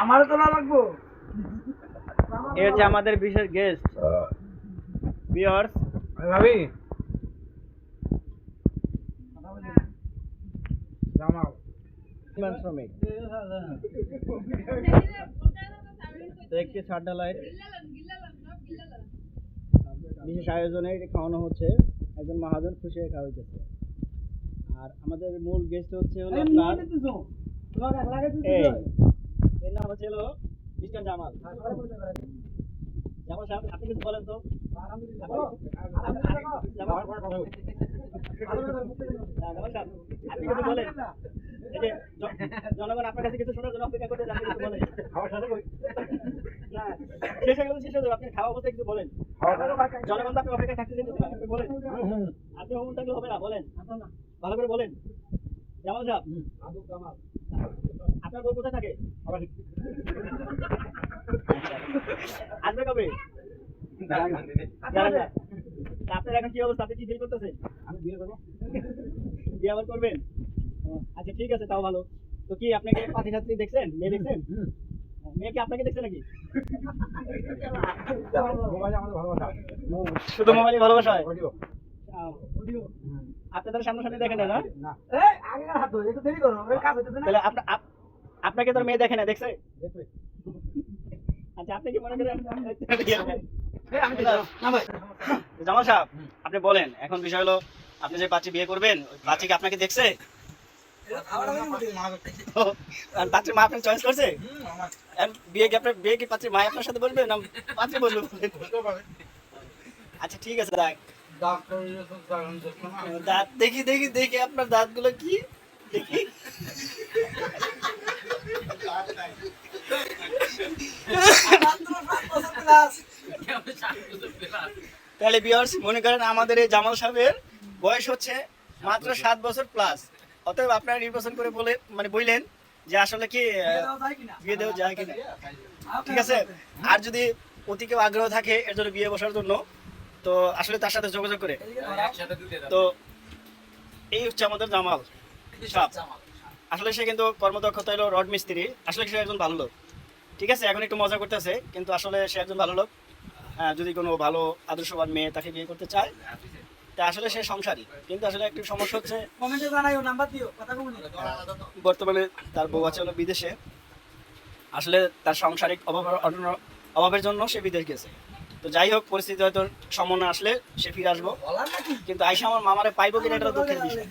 আমারও তোলা লাগবো। এই হচ্ছে আমাদের বিশেষ গেস্ট ভিউয়ার্স। ভাবি জামাল শ্রমিক তো একটি ছাদ ঢালাইয়ের বিশেষ আয়োজনে এটি খাওয়ানো হচ্ছে। একজন মহাজন খুশি হয়ে খাওয়া হইতেছে। আর আমাদের মূল গেস্ট হচ্ছে হলো আপনার এর নাম হচ্ছে হলো মিস্টার জামাল। জামাল সাহেব আপনি কিছু বলেন তো। জামাল সাহেব আপনি কিছু বলেন। এই যে জনগণ আপনার কাছে কিছু শোনার জন্য অপেক্ষা করতে আপনি কিছু বলেন। না শেষ হয়ে গেল, শেষ হয়ে যাবে। আপনি খাওয়া অবস্থায় কিছু বলেন। জনগণ তো আপনি অপেক্ষা থাকতে দিতেছেন, আপনি বলেন। আপনি হোম থাকলে হবে না, বলেন ভালো করে বলেন। জামাল সাহেব আপনার বউ কোথায় থাকে? আসবে কবে? জানেন না। আপনার এখন কি অবস্থা? আপনি কি ফিল করতেছেন? আমি বিয়ে করবো। বিয়ে আবার করবেন? আচ্ছা ঠিক আছে, তাও ভালো। তো কি আপনি কি পাতি ছাত্রী দেখছেন? মেয়ে দেখছেন? মেয়ে কি আপনাকে দেখছে নাকি? শুধু মোবাইলে ভালোবাসা হয়? আপনি তার সামনাসামনি দেখেন না? তাহলে আপনাকে তোর মেয়ে দেখে না, দেখছে? আচ্ছা আপনি কি মনে করেন? জামাল সাহেব আপনি বলেন, এখন বিষয় হলো আপনি যে বাচ্চা বিয়ে করবেন, ওই বাচ্চা কি আপনাকে দেখছে? বাচ্চার মা আপনার চয়েস করছে? বিয়ে কি পাত্রীর মা আপনার সাথে বলবে না পাত্রী বলবে? আচ্ছা ঠিক আছে, দাঁত দেখি দেখি দেখি আপনার দাঁত গুলো কি দেখি। তাহলে ভিউয়ার্স মনে করেন আমাদের এই জামাল সাহেবের বয়স হচ্ছে মাত্র 7 বছর প্লাস। অতএব আপনারা নির্বাচন করে বললেন যে আসলে কি বিয়ে দেওয়া যায় কিনা। ঠিক আছে, আর যদি অতি কেউ আগ্রহ থাকে এর জন্য বিয়ে বসার জন্য, তো আসলে তার সাথে যোগাযোগ করে। তো এই হচ্ছে আমাদের জামাল সাহেব। আসলে সে কিন্তু কর্মদক্ষতা হলো রড মিস্ত্রি। আসলে সে একজন ভালো লোক। ঠিক আছে, এখন একটু মজা করতেছে, কিন্তু আসলে সে একজন ভালো লোক। যদি কোনো ভালো আদর্শবান মেয়ে তাকে বিয়ে করতে চায়, তা আসলে সে সংসারী। কিন্তু আসলে একটু সমস্যা হচ্ছে, বর্তমানে তার বউ আছে হলো বিদেশে। আসলে তার সাংসারিক অভাবের জন্য সে বিদেশ গেছে। তো যাই হোক, পরিস্থিতি হয়তো সমন্বয় আসলে সে ফিরে আসবো, কিন্তু আইসা আমার মামারে পাইবো কিনা এটা দুঃখের বিষয়।